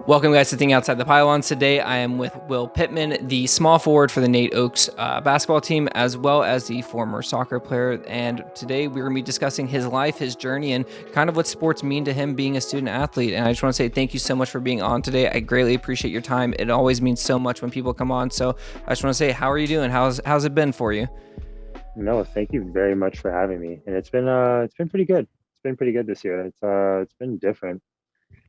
Welcome, guys, to Think Outside the Pylons. Today, I am with Will Pittman, the small forward for the NAIT Ooks basketball team, as well as the former soccer player. And today, we're going to be discussing his life, his journey, and kind of what sports mean to him being a student athlete. And I just want to say thank you so much for being on today. I greatly appreciate your time. It always means so much when people come on. So I just want to say, how are you doing? How's it been for you? No, thank you very much for having me. And it's been pretty good. It's been pretty good this year. It's been different.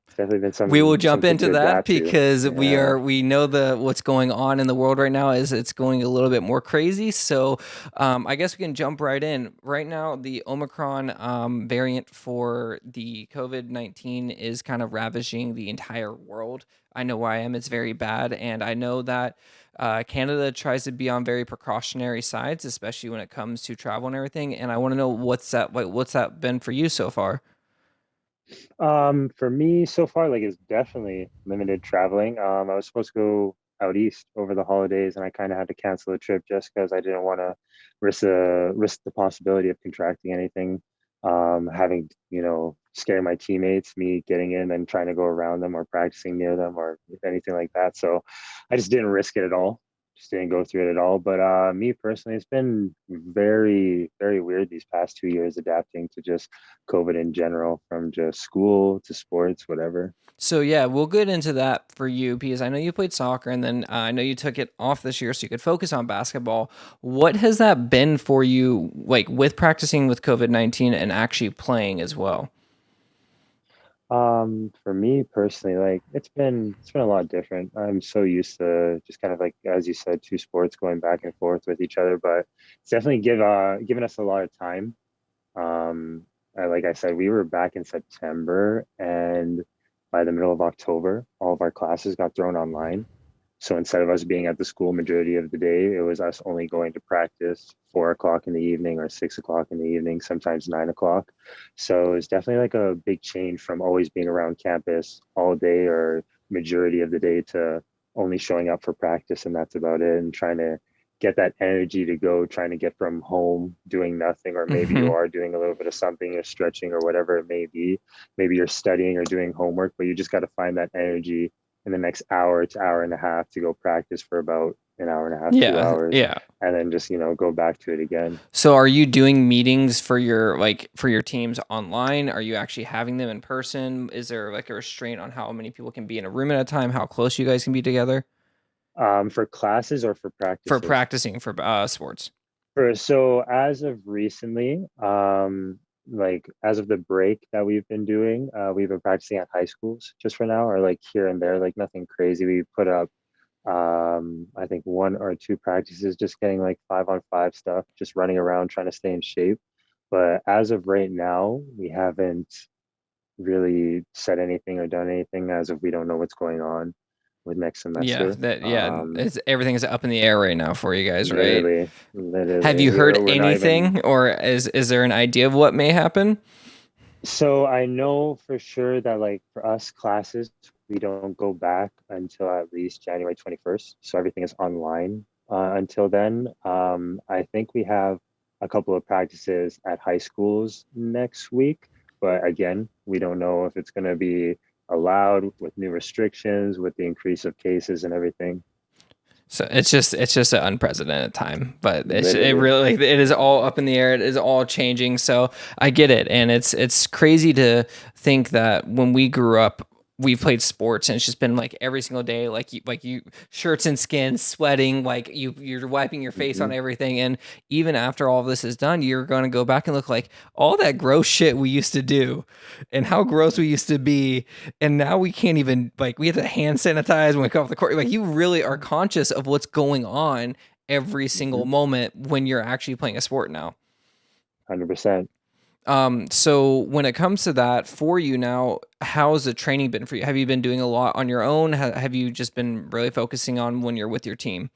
It's definitely been We will jump something into to that adapt to. because Yeah. we know what's going on in the world right now is it's going a little bit more crazy. So I guess we can jump right in. Right now, the Omicron variant for the COVID-19 is kind of ravaging the entire world. I know where I am; it's very bad, and I know that Canada tries to be on very precautionary sides, especially when it comes to travel and everything. And I want to know what's that been for you so far? For me so far, like it's definitely limited traveling. I was supposed to go out east over the holidays and I kind of had to cancel the trip just because I didn't want to risk the possibility of contracting anything. Having, scare my teammates, me getting in and trying to go around them or practicing near them or anything like that. So I just didn't risk it at all. Just didn't go through it at all. But me personally, it's been very, very weird these past 2 years adapting to just COVID in general, from just school to sports, whatever. So yeah, we'll get into that for you because I know you played soccer and then I know you took it off this year so you could focus on basketball. What has that been for you, like with practicing with COVID-19 and actually playing as well? For me personally, like it's been a lot different. I'm so used to just kind of like, as you said, two sports going back and forth with each other, but it's definitely given us a lot of time. Like I said, we were back in September, and by the middle of October, all of our classes got thrown online. So instead of us being at the school majority of the day, it was us only going to practice 4 o'clock in the evening or 6 o'clock in the evening, sometimes 9 o'clock. So it's definitely like a big change from always being around campus all day or majority of the day to only showing up for practice and that's about it, and trying to get that energy to go, trying to get from home doing nothing, or maybe you Hmm. are doing a little bit of something, you're stretching or whatever it may be. Maybe you're studying or doing homework, but you just got to find that energy in the next hour to hour and a half to go practice for about an hour and a half, two Yeah, hours, yeah. and then just, go back to it again. So are you doing meetings for your teams online? Are you actually having them in person? Is there like a restraint on how many people can be in a room at a time? How close you guys can be together For classes or for for practices? practicing for sports? So as of recently, like as of the break that we've been doing, we've been practicing at high schools just for now, or like here and there, like nothing crazy. We put up I think one or two practices, just getting like 5-on-5 stuff, just running around trying to stay in shape. But as of right now, we haven't really said anything or done anything, as if we don't know what's going on with next Yeah, semester. everything is up in the air right now for you guys, right? Have Literally, you heard we're not even. anything, or is there an idea of what may happen? So I know for sure that like for us classes, we don't go back until at least January 21st. So everything is online until then. I think we have a couple of practices at high schools next week, but again, we don't know if it's going to be allowed with new restrictions, with the increase of cases and everything. So it's just an unprecedented time, but it Literally. really like, it is all up in the air. It is all changing. So I get it, and it's crazy to think that when we grew up, we played sports, and it's just been like every single day, like you shirts and skins, sweating, like you're wiping your face on Hmm. everything, and even after all this is done, you're gonna go back and look like all that gross shit we used to do, and how gross we used to be, and now we can't even like we have to hand sanitize when we come off the court. Like you really are conscious of what's going on every single Hmm. moment when you're actually playing a sport now. 100%. So when it comes to that for you now, how's the training been for you? Have you been doing a lot on your own? Have you just been really focusing on when you're with your team?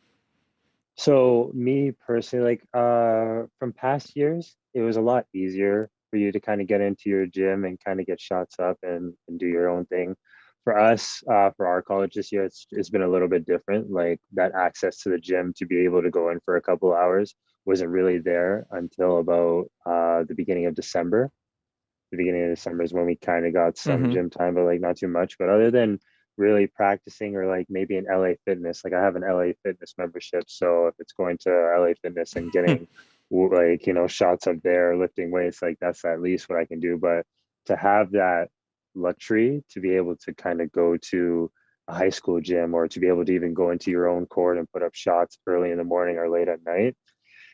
So me personally, like from past years, it was a lot easier for you to kind of get into your gym and kind of get shots up and do your own thing. For us, for our college this year, it's been a little bit different. Like that access to the gym to be able to go in for a couple of hours wasn't really there until about the beginning of December. The beginning of December is when we kind of got some Mm-hmm. gym time, but like not too much. But other than really practicing or like maybe an LA Fitness, like I have an LA Fitness membership. So if it's going to LA Fitness and getting like, shots up there, lifting weights, like that's at least what I can do. But to have that luxury to be able to kind of go to a high school gym or to be able to even go into your own court and put up shots early in the morning or late at night,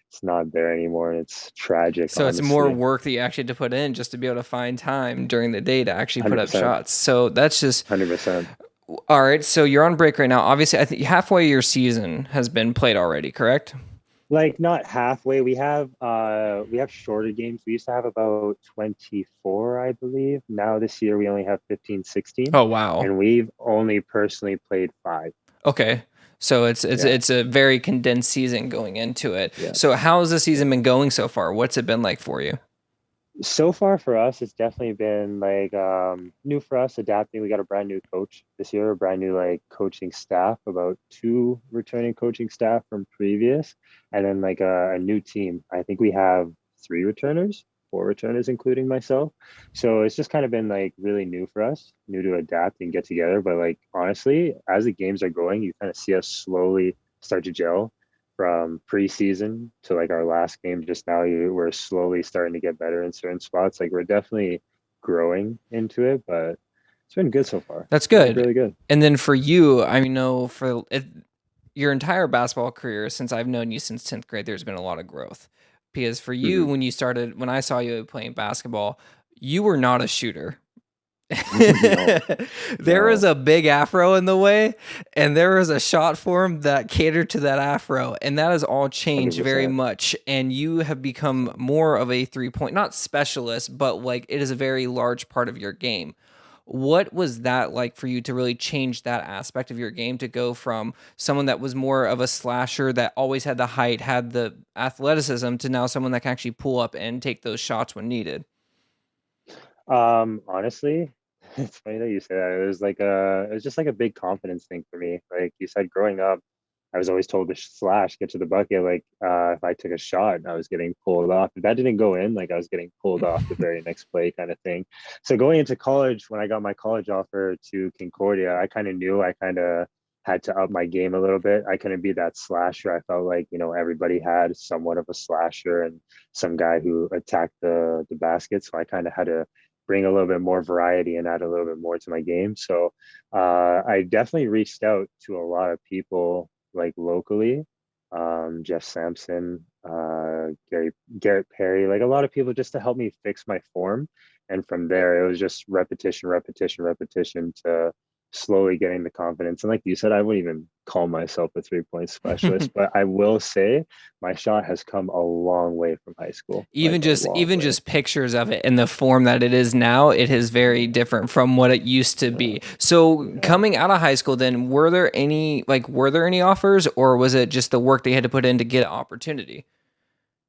it's not there anymore. And it's tragic, So it's more honestly. work that you actually had to put in just to be able to find time during the day to actually put up 100%. shots. So that's just 100%. all right. So you're on break right now. Obviously, I think halfway your season has been played already, correct? Like not halfway. We have shorter games. We used to have about 24, I believe. Now this year we only have 15, 16, Oh wow. and we've only personally played five. Okay. So it's Yeah. it's a very condensed season going into it. Yeah. So how has the Yeah. season been going so far? What's it been like for you? So far for us, it's definitely been like new for us adapting. We got a brand new coach this year, a brand new like coaching staff, about two returning coaching staff from previous, and then like a new team. I think we have three returners, four returners, including myself. So it's just kind of been like really new for us, new to adapt and get together. But like honestly, as the games are going, you kind of see us slowly start to gel from preseason to like our last game just now. We're slowly starting to get better in certain spots. Like we're definitely growing into it, but it's been good so far. That's It's been like good. really good. And then for you, I know for your entire basketball career, since I've known you since 10th grade, there's been a lot of growth. Because for you, Hmm. when I saw you playing basketball, you were not a shooter. No, There was no, a big afro in the way, and there was a shot form that catered to that afro, and that has all changed very 100%. much. And you have become more of a 3 point, not specialist, but like it is a very large part of your game. What was that like for you to really change that aspect of your game to go from someone that was more of a slasher that always had the height, had the athleticism, to now someone that can actually pull up and take those shots when needed? Honestly, it's funny that you say that. It was just like a big confidence thing for me. Like you said, growing up, I was always told to slash, get to the bucket. Like if I took a shot, I was getting pulled off. If that didn't go in, like I was getting pulled off the very next play, kind of thing. So going into college, when I got my college offer to Concordia, I kind of knew I kind of had to up my game a little bit. I couldn't be that slasher. I felt like everybody had somewhat of a slasher and some guy who attacked the basket. So I kind of had to bring a little bit more variety and add a little bit more to my game. So I definitely reached out to a lot of people like locally, Jeff Sampson, Garrett Perry, like a lot of people just to help me fix my form. And from there, it was just repetition, repetition, repetition to slowly getting the confidence. And like you said, I wouldn't even call myself a 3 point specialist, but I will say my shot has come a long way from high school, like even a just long even way. just pictures of it in the form that it is now, it is very Yeah. different from what it used to Yeah. be. So Yeah. coming out of high school, then were there any offers, or was it just the work they had to put in to get an opportunity?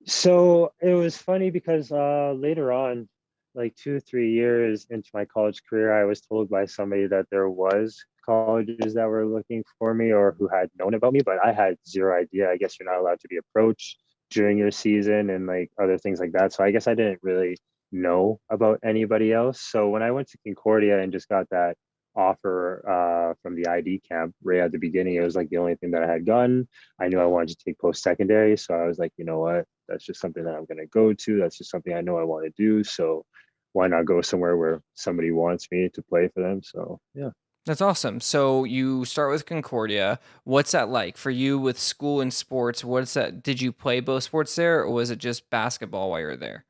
So it was funny because later on, like 2, 3 years into my college career, I was told by somebody that there was colleges that were looking for me or who had known about me, but I had zero idea. I guess you're not allowed to be approached during your season and like other things like that. So I guess I didn't really know about anybody else. So when I went to Concordia and just got that offer from the ID camp right at the beginning, it was like the only thing that I had gotten. I knew I wanted to take post secondary, so I was like, you know what? That's just something that I'm going to go to. That's just something I know I want to do. So why not go somewhere where somebody wants me to play for them? So yeah. That's awesome. So you start with Concordia. What's that like for you with school and sports? What's that? Did you play both sports there, or was it just basketball while you were there?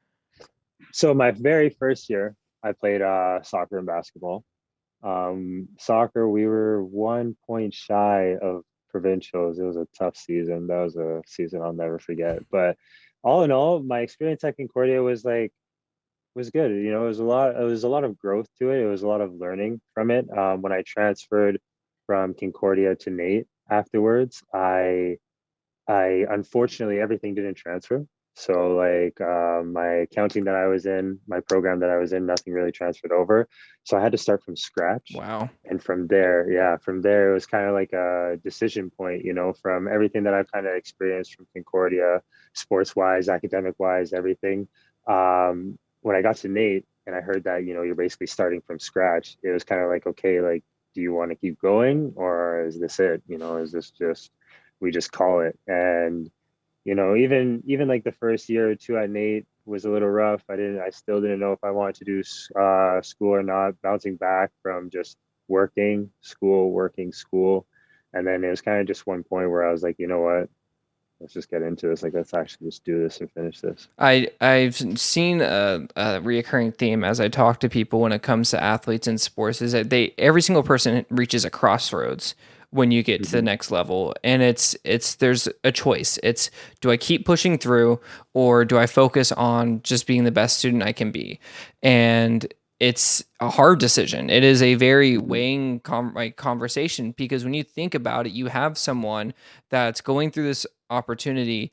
So my very first year, I played soccer and basketball. Soccer, we were 1 point shy of provincials. It was a tough season. That was a season I'll never forget. But all in all, my experience at Concordia was good. It was a lot of growth to it. It was a lot of learning from it. When I transferred from Concordia to NAIT afterwards, I unfortunately everything didn't transfer. So like my accounting that I was in, my program that I was in, nothing really transferred over. So I had to start from scratch. Wow. And from there, yeah, from there it was kind of like a decision point, from everything that I've kind of experienced from Concordia, sports wise, academic wise, everything. When I got to NAIT and I heard that, you're basically starting from scratch, it was kind of like, okay, like, do you want to keep going or is this it? Is this just, we just call it? And even like the first year or two at NAIT was a little rough. I still didn't know if I wanted to do school or not. Bouncing back from just working, school, and then it was kind of just one point where I was like, you know what, let's just get into this. Like, let's actually just do this and finish this. I've seen a reoccurring theme as I talk to people when it comes to athletes and sports is that every single person reaches a crossroads when you get to the Mm-hmm. next level, and it's there's a choice. It's, do I keep pushing through, or do I focus on just being the best student I can be? And it's a hard decision. It is a very Mm-hmm. weighing conversation, because when you think about it, you have someone that's going through this opportunity.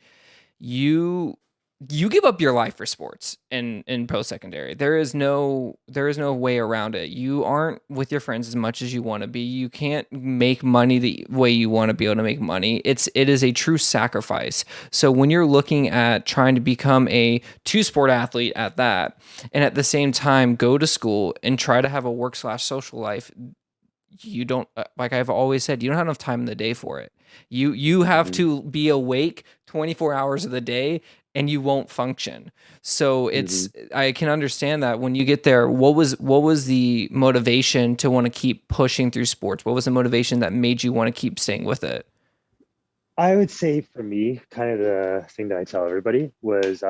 You give up your life for sports in post-secondary. There is no way around it. You aren't with your friends as much as you want to be. You can't make money the way you want to be able to make money. It is a true sacrifice. So when you're looking at trying to become a two-sport athlete at that, and at the same time go to school and try to have a work/social life, you don't, like I've always said, you don't have enough time in the day for it. You have Mm-hmm. to be awake 24 hours of the day, and you won't function. So Mm-hmm. I can understand that when you get there. What was the motivation to want to keep pushing through sports? What was the motivation that made you want to keep staying with it? I would say for me, kind of the thing that I tell everybody was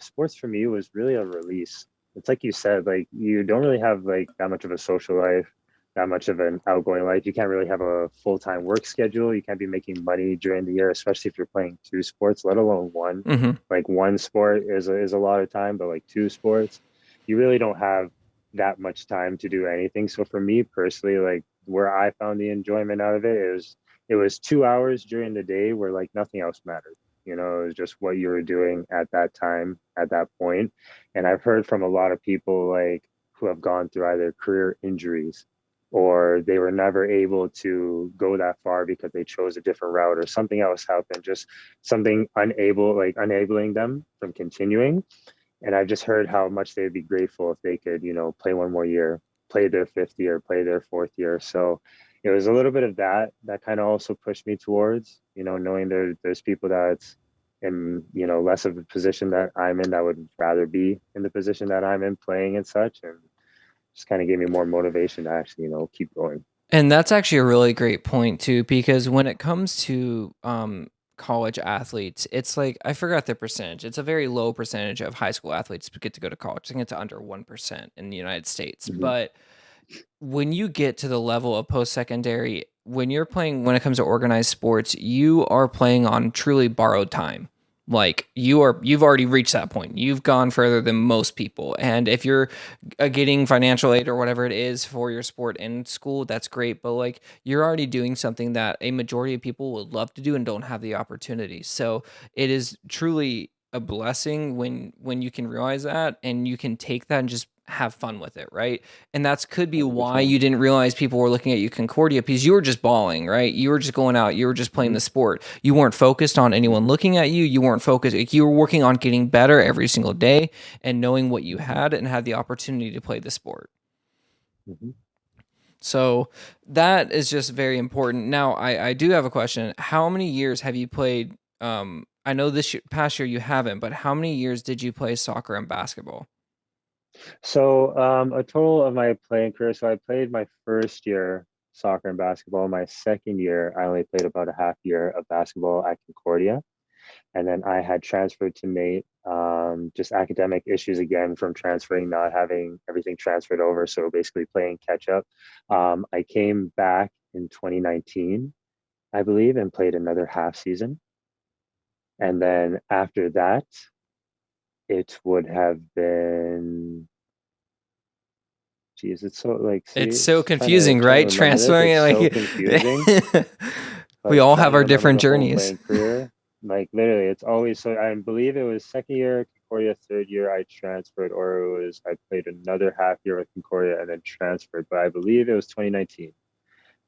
sports for me was really a release. It's like you said, like you don't really have like that much of a social life, that much of an outgoing life. You can't really have a full-time work schedule. You can't be making money during the year, especially if you're playing two sports, let alone one. Mhm. Like one sport is a lot of time, but like two sports, you really don't have that much time to do anything. So for me personally, like where I found the enjoyment out of it was 2 hours during the day where like nothing else mattered. It was just what you were doing at that time, at that point. And I've heard from a lot of people like who have gone through either career injuries or they were never able to go that far because they chose a different route or something else happened, just something enabling them from continuing. And I've just heard how much they'd be grateful if they could, play one more year, play their fifth year, play their fourth year. So it was a little bit of that kind of also pushed me towards, knowing there's people that's in, less of a position that I'm in that would rather be in the position that I'm in playing and such. And just kind of gave me more motivation to actually, keep going. And that's actually a really great point too, because when it comes to college athletes, it's like, I forgot the percentage. It's a very low percentage of high school athletes get to go to college. I think it's under 1% in the United States. Mm-hmm. But when you get to the level of post-secondary, when it comes to organized sports, you are playing on truly borrowed time. Like you've already reached that point. You've gone further than most people. And if you're getting financial aid or whatever it is for your sport in school, that's great. But like, you're already doing something that a majority of people would love to do and don't have the opportunity. So it is truly a blessing when you can realize that, and you can take that and just have fun with it, right? And that's could be why 100%. you didn't realize people were looking at you Concordia, because you were just balling, right? You were just going out, you were just playing Mm-hmm. the sport. You weren't focused on anyone looking at you. You weren't focused. Like, you were working on getting better every single day and knowing what you had and had the opportunity to play the sport. Mm-hmm. So that is just very important. Now, I do have a question. How many years have you played? I know past year you haven't, but how many years did you play soccer and basketball? So, a total of my playing career. So, I played my first year soccer and basketball. My second year, I only played about a half year of basketball at Concordia. And then I had transferred to NAIT, just academic issues again from transferring, not having everything transferred over. So, basically playing catch up. I came back in 2019, I believe, and played another half season. And then after that, it would have been. Geez, it's so like, see, It's so it's trying to confusing, trying to right? remember this. Transferring It's it, so confusing. like we Like all trying have to our remember different the whole journeys. playing career. Like literally, it's always so. I believe it was second year Concordia, third year I transferred, or it was I played another half year with Concordia and then transferred. But I believe it was 2019.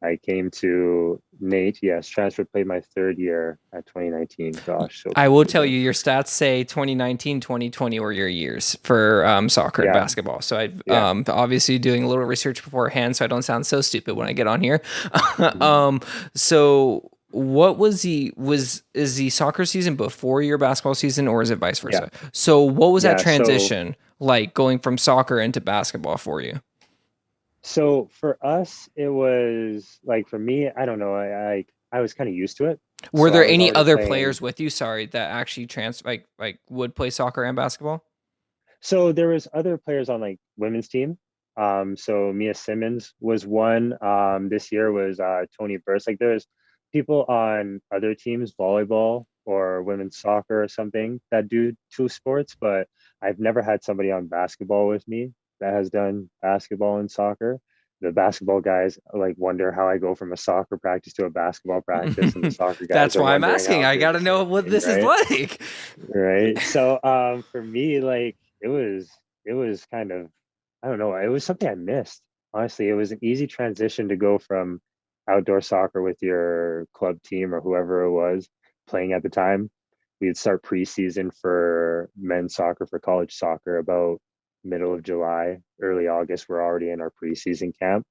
I came to NAIT, yes, transferred, played my third year at 2019. Gosh, so I will crazy tell ago. you, your stats say 2019, 2020 were your years for soccer and Yeah, basketball. So I yeah. obviously doing a little research beforehand, so I don't sound so stupid when I get on here. Mhm. um, so what was is the soccer season before your basketball season, or is it vice Yeah, versa? So what was that yeah. transition like going from soccer into basketball for you? So for us, it was like for me, I don't know. I was kind of used to it, Were so I there was any already other playing. players with you? Sorry, that actually like would play soccer and basketball. So there was other players on like women's team. So Mia Simmons was one. This year was Tony Burst. Like there's people on other teams, volleyball or women's soccer or something that do two sports, but I've never had somebody on basketball with me that has done basketball and soccer. The basketball guys like wonder how I go from a soccer practice to a basketball practice, and the soccer guys That's are why I'm wondering how asking. I'm I doing got the to know same what thing, this is right? like. Right. So for me, like it was kind of, I don't know, it was something I missed. Honestly, it was an easy transition to go from outdoor soccer with your club team or whoever it was playing at the time. We'd start preseason for men's soccer, for college soccer about middle of July, early August. We're already in our preseason camp.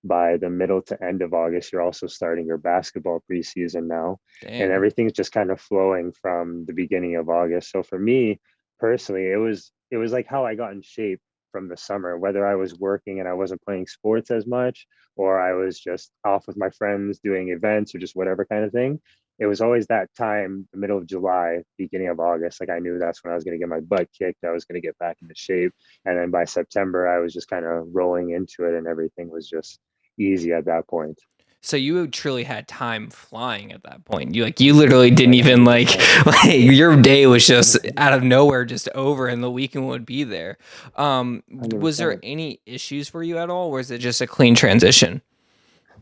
By the middle to end of August, you're also starting your basketball preseason now, and Dang. everything's just kind of flowing from the beginning of August. So for me personally, it was like how I got in shape from the summer, whether I was working and I wasn't playing sports as much, or I was just off with my friends doing events or just whatever kind of thing. It was always that time, the middle of July, beginning of August. Like I knew that's when I was going to get my butt kicked. I was going to get back into shape. And then by September, I was just kind of rolling into it and everything was just easy at that point. So you truly had time flying at that point. You literally didn't Like even like 100%. like your day was just out of nowhere just over and the weekend would be there. Was there 100%. any issues for you at all, or was it just a clean transition?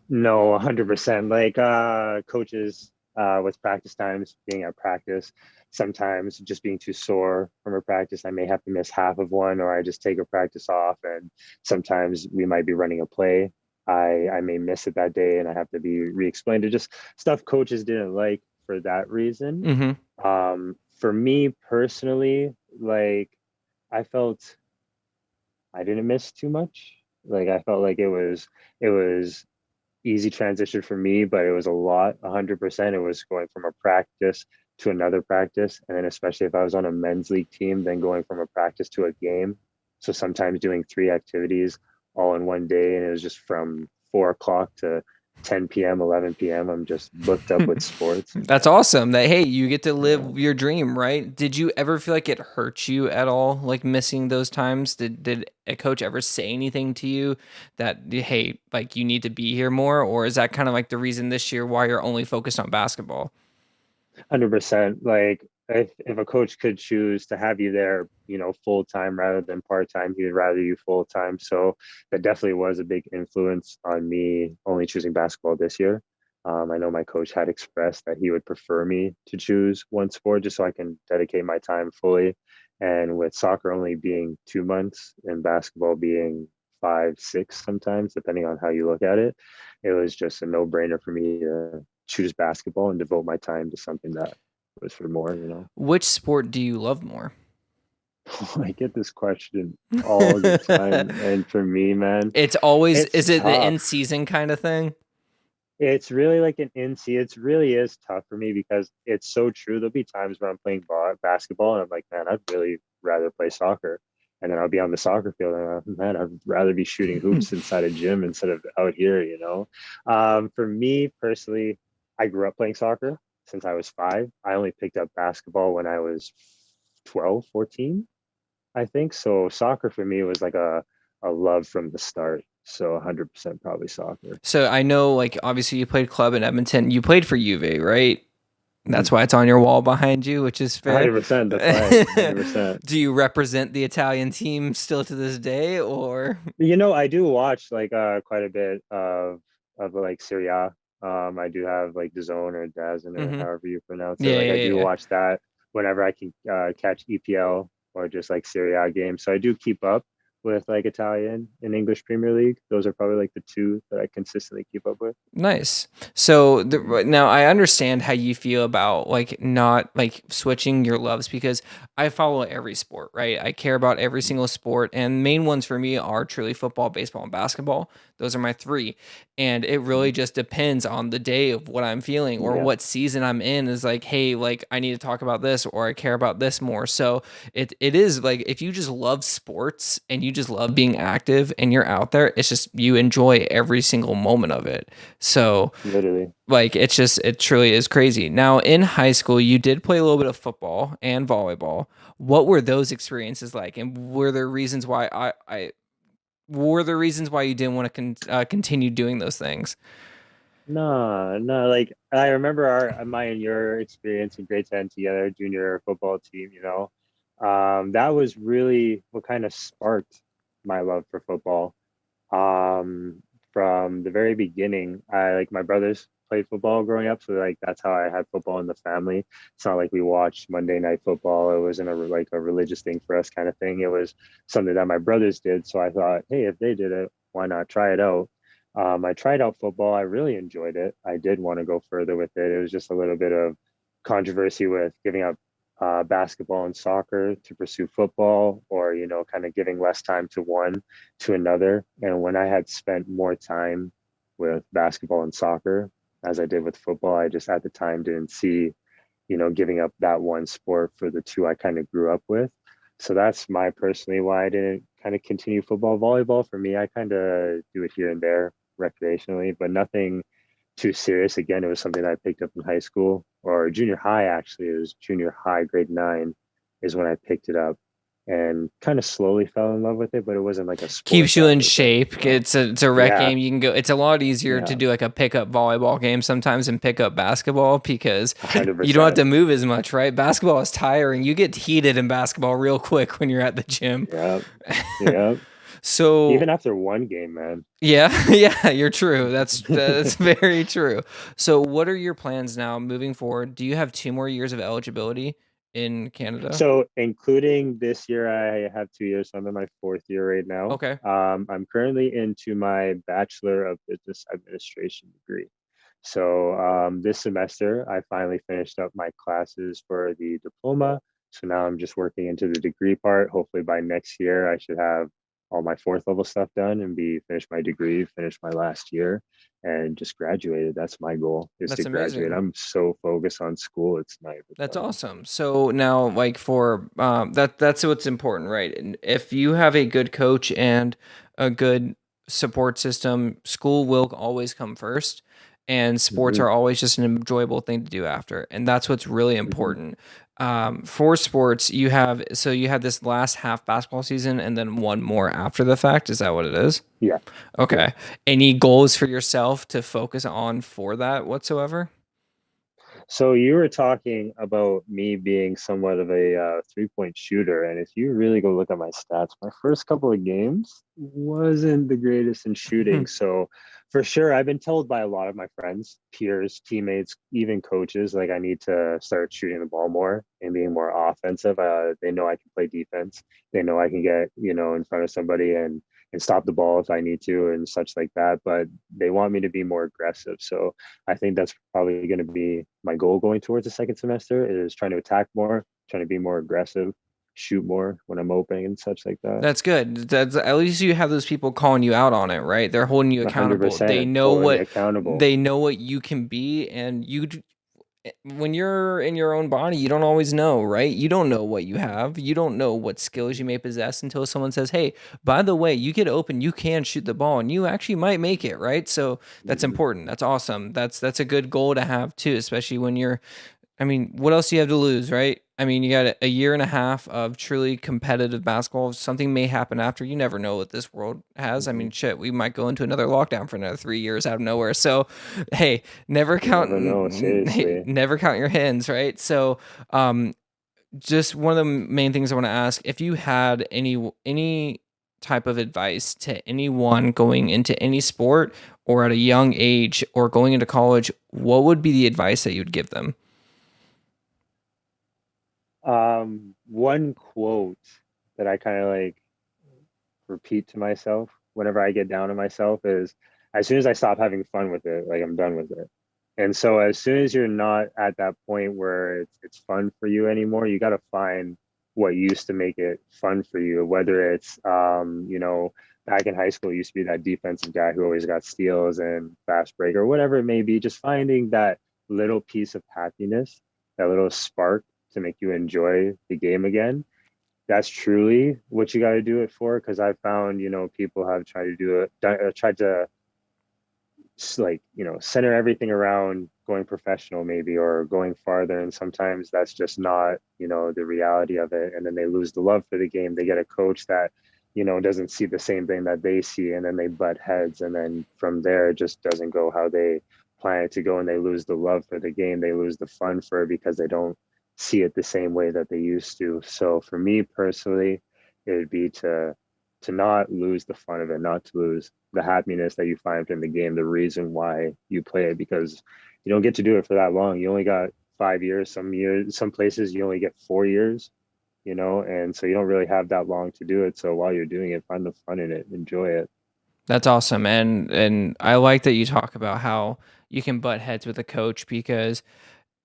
No, 100%. Like coaches with practice times, being at practice, sometimes just being too sore from a practice, I may have to miss half of one, or I just take a practice off. And sometimes we might be running a play. I may miss it that day, and I have to be re-explained. To just stuff coaches didn't like for that reason. Mm-hmm. For me personally, like I felt I didn't miss too much. Like I felt like it was easy transition for me, but it was a lot, 100%. It was going from a practice to another practice. And then, especially if I was on a men's league team, then going from a practice to a game. So sometimes doing three activities all in one day. And it was just from 4 o'clock to 10 p.m., 11 p.m. I'm just booked up with sports. That's awesome that hey, you get to Yeah. live your dream, right? Did you ever feel like it hurt you at all, like missing those times? Did a coach ever say anything to you that hey, like you need to be here more, or is that kind of like the reason this year why you're only focused on basketball? 100%. Like if a coach could choose to have you there, full time rather than part time, he would rather you full time. So that definitely was a big influence on me only choosing basketball this year. I know my coach had expressed that he would prefer me to choose one sport just so I can dedicate my time fully. And with soccer only being 2 months and basketball being five, six sometimes, depending on how you look at it, it was just a no brainer for me to choose basketball and devote my time to something that was for more. Which sport do you love more? I get this question all the time. And for me, man, It's always it's is it the in tough. season kind of thing? It's really like an NC. It's really is tough for me because it's so true. There'll be times when I'm playing basketball and I'm like, man, I'd really rather play soccer. And then I'll be on the soccer field and man, I'd rather be shooting hoops inside a gym instead of out here. For me personally, I grew up playing soccer since I was 5. I only picked up basketball when I was 12, 14. I think. So soccer for me was like a love from the start. So 100% probably soccer. So I know, like, obviously you played club in Edmonton. You played for UV, right? That's Mhm. why it's on your wall behind you, which is fair. 100%. That's why. 100%. Do you represent the Italian team still to this day, or? I do watch like quite a bit of like Serie A. I do have like the Zone or DAZN or Mm-hmm. however you pronounce it. Yeah, Like I yeah, do yeah. watch that whenever I can catch EPL or just like Serie A games. So I do keep up with like Italian and English Premier League. Those are probably like the two that I consistently keep up with. Nice. So Mhm. now I understand how you feel about like not like switching your loves because I follow every sport, right? I care about every single sport, and main ones for me are truly football, baseball, and basketball. Those are my three, and it really Mhm. just depends on the day of what I'm feeling or Yeah, what season I'm in. Is like, hey, like I need to talk about this or I care about this more. So it is like if you just love sports and you just love being active and you're out there, it's just you enjoy every single moment of it. So, literally. like, it's just, it truly is crazy. Now, in high school, you did play a little bit of football and volleyball. What were those experiences like? And were there reasons why were there reasons why you didn't want to continue doing those things? No, no, like I remember my and your experience in grade 10 together, junior football team, you know. That was really what kind of sparked my love for football. Um, from the very beginning, I like my brothers played football growing up, so like that's how I had football in the family. It's not like we watched Monday Night Football. It wasn't like a religious thing for us kind of thing. It was something that my brothers did. So I thought, hey, if they did it, why not try it out? I tried out football. I really enjoyed it. I did want to go further with it. It was just a little bit of controversy with giving up basketball and soccer to pursue football, or kind of giving less time to one to another. And when I had spent more time with basketball and soccer as I did with football, I just at the time didn't see, giving up that one sport for the two I kind of grew up with. So that's my personally why I didn't kind of continue football, volleyball. For me, I kind of do it here and there recreationally, but nothing too serious. Again, it was something that I picked up in high school or junior high, actually. It was junior high, grade 9 is when I picked it up and kind of slowly fell in love with it, but it wasn't like a sport Keeps you that in was like, shape. It's a rec yeah, game. You can go. It's a lot easier to yeah, do like a pickup volleyball game sometimes than pick up basketball because you don't have 100%. to move as much, right? Basketball is tiring. You get heated in basketball real quick when you're at the gym. Yeah, yeah. So Even after one game, man. yeah, yeah, you're true. That's very true. So what are your plans now moving forward? Do you have 2 more years of eligibility in Canada? So, including this year, I have 2 years. So I'm in my fourth year right now. Okay. I'm currently into my Bachelor of Business Administration degree. So this semester, I finally finished up my classes for the diploma. So now I'm just working into the degree part. Hopefully by next year, I should have all my fourth level stuff done and be finished my degree, finish my last year, and just graduated. That's my goal is to That's graduate. amazing. I'm so focused on school, it's not even That's funny. awesome. So now, like for that's what's important, right? And if you have a good coach and a good support system, school will always come first, and sports Hmm. are always just an enjoyable thing to do after, and that's what's really Hmm. important. For sports, you had this last half basketball season, and then one more after the fact. Is that what it is? Yeah, yeah. Okay. Any goals for yourself to focus on for that whatsoever? So you were talking about me being somewhat of a 3-point shooter, and if you really go look at my stats, my first couple of games wasn't the greatest in shooting. So for sure, I've been told by a lot of my friends, peers, teammates, even coaches, like I need to start shooting the ball more and being more offensive. They know I can play defense. They know I can get in front of somebody and stop the ball if I need to and such like that. But they want me to be more aggressive. So I think that's probably going to be my goal going towards the second semester is trying to attack more, trying to be more aggressive, shoot more when I'm open and such like that. That's good. That's at least you have those people calling you out on it, right? They're holding you accountable. 100% holding me accountable. They know what you can be, and when you're in your own body, you don't always know, right? You don't know what you have. You don't know what skills you may possess until someone says, "Hey, by the way, you get open, you can shoot the ball, and you actually might make it," right? So that's Mm-hmm. important. That's awesome. That's a good goal to have too, especially when you're I mean, what else do you have to lose, right? I mean, you got a year and a half of truly competitive basketball. Something may happen after. You never know what this world has. I Mm-hmm. mean, shit, we might go into another lockdown for another 3 years out of nowhere. So, hey, You never know, seriously. never count your hens, right? So, um, just one of the main things I want to ask: if you had any type of advice to anyone going into any sport or at a young age or going into college, what would be the advice that you'd give them? One quote that I kind of like repeat to myself whenever I get down on myself is as soon as I stop having fun with it, like I'm done with it. And so as soon as you're not at that point where it's fun for you anymore, you got to find what used to make it fun for you, whether it's back in high school, used to be that defensive guy who always got steals and fast break or whatever it may be, just finding that little piece of happiness, that little spark to make you enjoy the game again. That's truly what you got to do it for. Because I found, people have tried to do it, tried to like, center everything around going professional maybe or going farther. And sometimes that's just not, the reality of it. And then they lose the love for the game. They get a coach that, doesn't see the same thing that they see. And then they butt heads. And then from there, it just doesn't go how they plan it to go. And they lose the love for the game. They lose the fun for it because they don't see it the same way that they used to. So for me personally, it would be to not lose the fun of it, not to lose the happiness that you find from the game, the reason why you play it, because you don't get to do it for that long. You only got 5 years, some places you only get 4 years, and so you don't really have that long to do it. So while you're doing it, find the fun in it, enjoy it. That's awesome. And I like that you talk about how you can butt heads with a coach because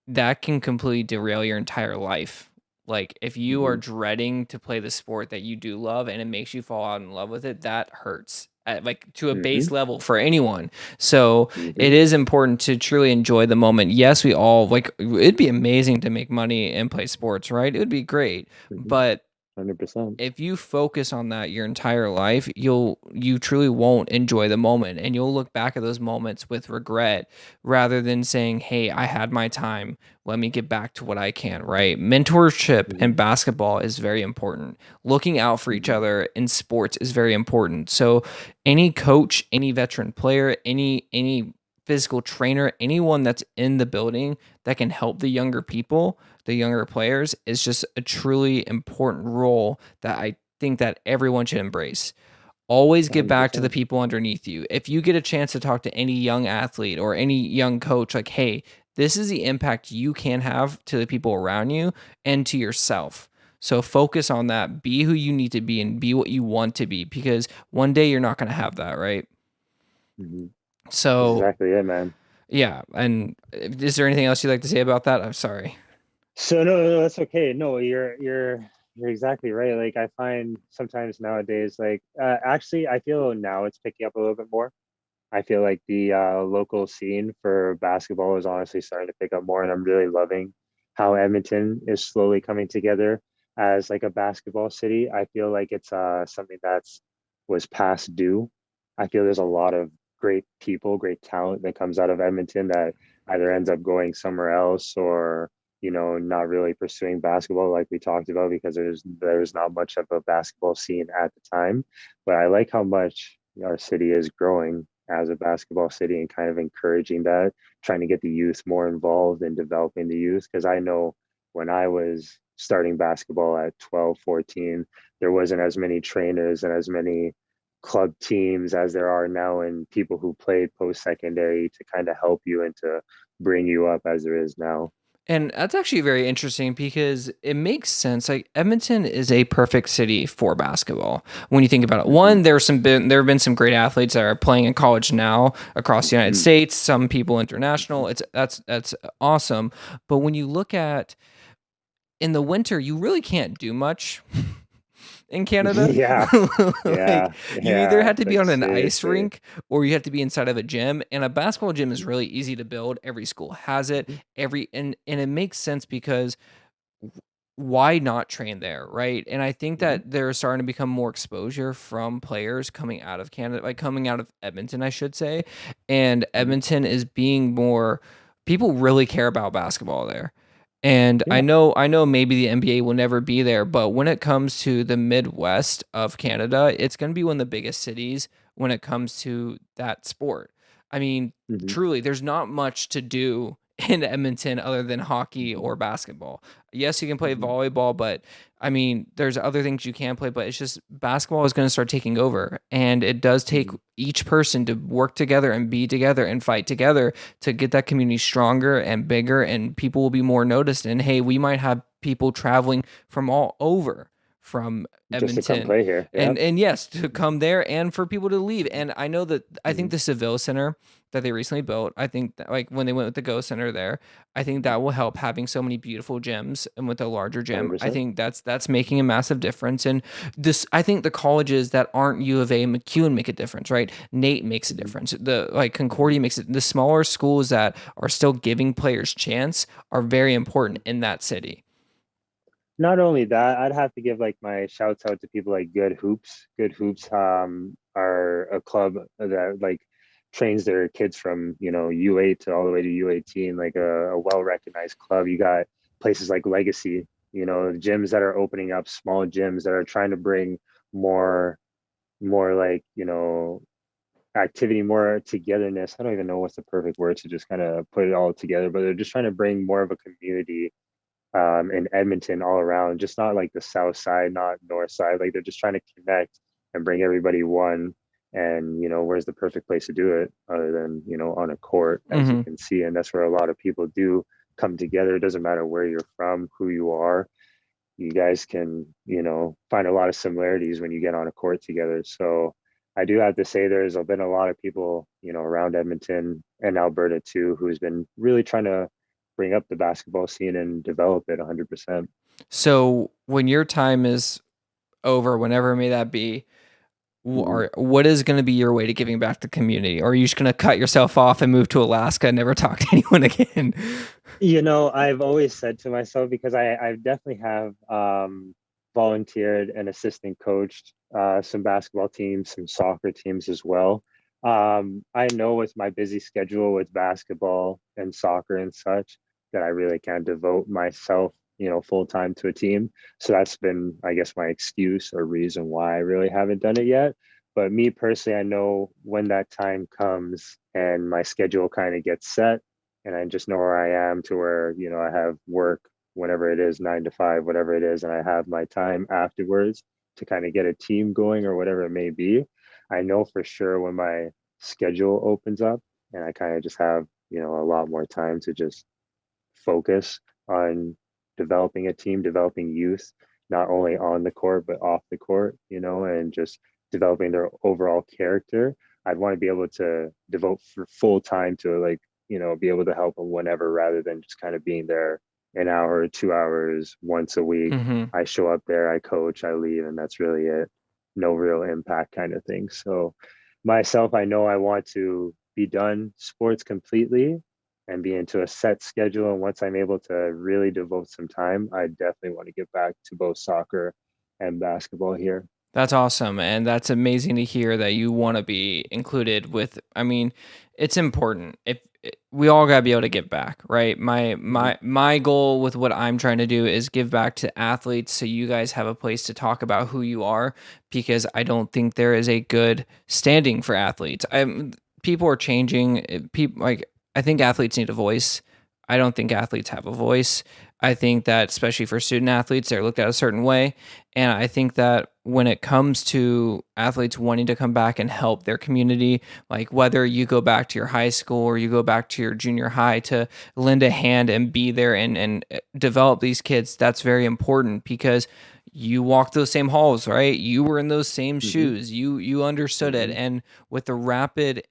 that can completely derail your entire life. Like if you are Mm-hmm. dreading to play the sport that you do love and it makes you fall out in love with it, that hurts at like to a Mm-hmm. base level for anyone. So Mm-hmm. it is important to truly enjoy the moment. Yes, we all like it'd be amazing to make money and play sports, right? It would be great. Mm-hmm. But 100%. if you focus on that your entire life, you truly won't enjoy the moment and you'll look back at those moments with regret rather than saying, "Hey, I had my time. Let me get back to what I can," right? Mentorship Mm-hmm. in basketball is very important. Looking out for each Mm-hmm. other in sports is very important. So, any coach, any veteran player, any physical trainer, anyone that's in the building that can help the younger people, the younger players is just a truly important role that I think that everyone should embrace. Always give back to the 100%. people underneath you. If you get a chance to talk to any young athlete or any young coach, like, hey, this is the impact you can have to the people around you and to yourself. So focus on that. Be who you need to be and be what you want to be because one day you're not going to have that, right? Mm-hmm. That's So, exactly it, man. yeah. And is there anything else you'd like to say about that? I'm sorry. So no, that's okay. No, you're exactly right. Like I find sometimes nowadays, like actually, I feel now it's picking up a little bit more. I feel like the local scene for basketball is honestly starting to pick up more, and I'm really loving how Edmonton is slowly coming together as like a basketball city. I feel like it's something that's was past due. I feel there's a lot of great people, great talent that comes out of Edmonton that either ends up going somewhere else or not really pursuing basketball like we talked about because there's not much of a basketball scene at the time. But I like how much our city is growing as a basketball city and kind of encouraging that, trying to get the youth more involved in developing the youth. Because I know when I was starting basketball at 12, 14, there wasn't as many trainers and as many club teams as there are now and people who played post-secondary to kind of help you and to bring you up as there is now. And that's actually very interesting because it makes sense. Like Edmonton is a perfect city for basketball. When you think about it, Mm-hmm. one, there have been some great athletes that are playing in college now across the United Mm-hmm. States. Some people international. It's that's awesome. But when you look at in the winter, you really can't do much in Canada. Yeah, Like yeah, you either yeah. have to be Like on an ice seriously. rink or you have to be inside of a gym. And a basketball gym is really easy to build. Every school has it. Mm-hmm. And it makes sense because why not train there, right? And I think Mm-hmm. that there's starting to become more exposure from players coming out of Canada, like coming out of Edmonton, I should say. And Mm-hmm. Edmonton is being more people really care about basketball there. And Yeah. I know maybe the NBA will never be there, but when it comes to the Midwest of Canada, it's going to be one of the biggest cities when it comes to that sport. I mean, Mm-hmm. truly, there's not much to do in Edmonton other than hockey Mhm, or basketball. Yes, you can play mhm, volleyball, but I mean, there's other things you can play, but it's just basketball is going to start taking over. And it does take mhm. each person to work together and be together and fight together to get that community stronger and bigger, and people will be more noticed. And hey, we might have people traveling from all over from Just to come Edmonton play here. Yep. and yes, to come there and for people to leave. And I know that I think Mhm, the Seville Center that they recently built, I think that, like when they went with the Go Center there, I think that will help having so many beautiful gyms and with a larger gym. I 100%. think that's making a massive difference. And this, I think the colleges that aren't U of A and McEwen make a difference, right? NAIT makes a Mhm, difference. The like mhm, Concordia makes it. The smaller schools that are still giving players chance are very important mhm. in that city. Not only that, I'd have to give like my shouts out to people like Good Hoops. Good Hoops are a club that like trains their kids from, U8 to all the way to U18, like a well-recognized club. You got places like Legacy, gyms that are opening up, small gyms that are trying to bring more more like, activity, more togetherness. I don't even know what's the perfect word to just kind of put it all together, but they're just trying to bring more of a community in Edmonton all around, just not like the south side, not north side. Like they're just trying to connect and bring everybody one. And where's the perfect place to do it other than on a court, as you Hmm. can see, and that's where a lot of people do come together. It doesn't matter where you're from, who you are. You guys can find a lot of similarities when you get on a court together. So I do have to say there's been a lot of people around Edmonton and Alberta too who's been really trying to bring up the basketball scene and develop it 100%. So when your time is over, whenever may that be, Mhm. what is going to be your way to giving back to the community? Or are you just going to cut yourself off and move to Alaska and never talk to anyone again? I've always said to myself, because I definitely have volunteered and assistant coached some basketball teams, some soccer teams as well. I know with my busy schedule with basketball and soccer and such that I really can't devote myself, full time to a team. So that's been, I guess, my excuse or reason why I really haven't done it yet. But me personally, I know when that time comes and my schedule kind of gets set and I just know where I am, to where, I have work whenever it is, 9 to 5, whatever it is, and I have my time afterwards to kind of get a team going or whatever it may be. I know for sure when my schedule opens up and I kind of just have, a lot more time to just focus on developing a team, developing youth, not only on the court but off the court, and just developing their overall character. I'd want to be able to devote for full time to like, be able to help them whenever, rather than just kind of being there an hour, 2 hours once a week. Hmm. I show up there, I coach, I leave, and that's really it. No real impact kind of thing. So myself, I know I want to be done sports completely and be into a set schedule. And once I'm able to really devote some time, I definitely want to get back to both soccer and basketball here. That's awesome, and that's amazing to hear that you wanna be included with. I mean, it's important. If we all gotta be able to give back, right? My Mhm. my my goal with what I'm trying to do is give back to athletes so you guys have a place to talk about who you are, because I don't think there is a good standing for athletes. People are changing, people like, I think athletes need a voice. I don't think athletes have a voice. I think that especially for student athletes, they're looked at a certain way, and I think that when it comes to athletes wanting to come back and help their community, like whether you go back to your high school or you go back to your junior high to lend a hand and be there and develop these kids, that's very important because you walked those same halls, right? You were in those same Mhm. shoes. You understood it. Mhm. And with the rapid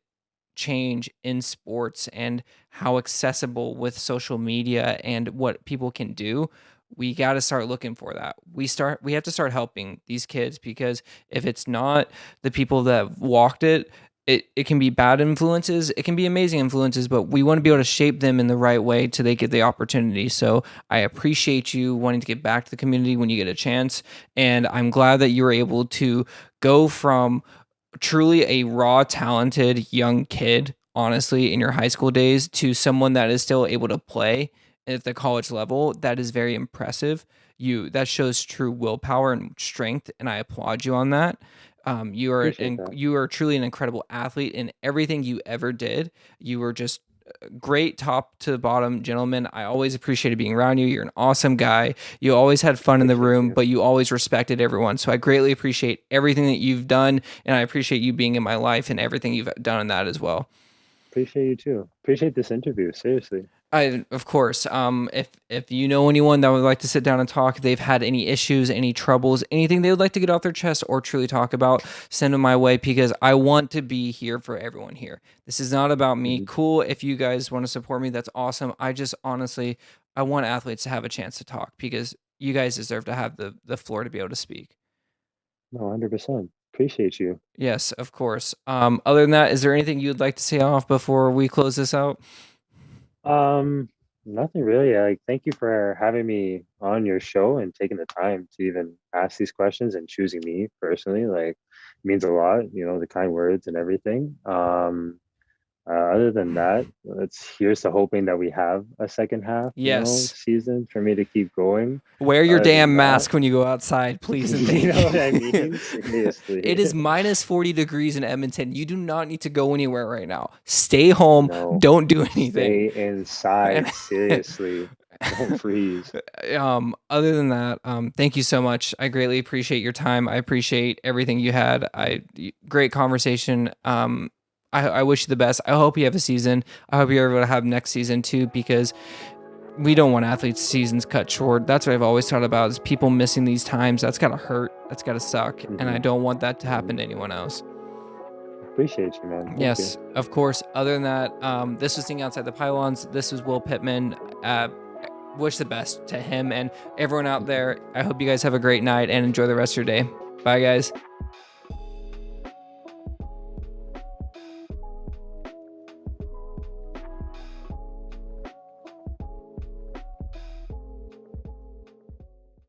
change in sports and how accessible with social media and what people can do, we got to start looking for that. We have to start helping these kids, because if it's not the people that walked it, it can be bad influences, it can be amazing influences, but we want to be able to shape them in the right way till they get the opportunity. So I appreciate you wanting to get back to the community when you get a chance, and I'm glad that you were able to go from truly a raw, talented young kid, honestly, in your high school days to someone that is still able to play at the college level. That is very impressive. That shows true willpower and strength, and I applaud you on that. Appreciate that. You are truly an incredible athlete in everything you ever did. You were just great top to bottom gentleman. I always appreciated being around you. You're an awesome guy. You always had fun in the Appreciate room, you. but you always respected everyone. So I greatly appreciate everything that you've done, and I appreciate you being in my life and everything you've done in that as well. Appreciate you too. Appreciate this interview. Seriously. Of course, if you know anyone that would like to sit down and talk, they've had any issues, any troubles, anything they would like to get off their chest or truly talk about, send them my way because I want to be here for everyone here. This is not about me. Mhm. Cool. If you guys want to support me, that's awesome. I just honestly, I want athletes to have a chance to talk because you guys deserve to have the floor to be able to speak. No, 100%. Appreciate you. Yes, of course. Other than that, is there anything you'd like to say off before we close this out? Um, Nothing really. Like, thank you for having me on your show and taking the time to even ask these questions and choosing me personally. Like, means a lot, the kind words and everything. Other than that, here's to hoping that we have a second half, Yes. season for me to keep going. Wear your Other than damn that, mask when you go outside, please and you thank know what I you. mean? It Seriously. is minus 40 degrees in Edmonton. You do not need to go anywhere right now. Stay home. No, Don't do anything. stay inside. And Seriously. Don't freeze. other than that, thank you so much. I greatly appreciate your time. I appreciate everything you had. Great conversation. I wish you the best. I hope you have a season. I hope you're able to have next season too, because we don't want athletes' seasons cut short. That's what I've always thought about is people missing these times. That's gotta hurt. That's gotta suck. And I Hmm. don't want that to Hmm. happen to anyone else. Appreciate you, man. Thank you. Yes, of course. Other than that, this was Thing Outside the Pylons. This is Will Pittman. Wish the best to him and everyone out there. I hope you guys have a great night and enjoy the rest of your day. Bye, guys.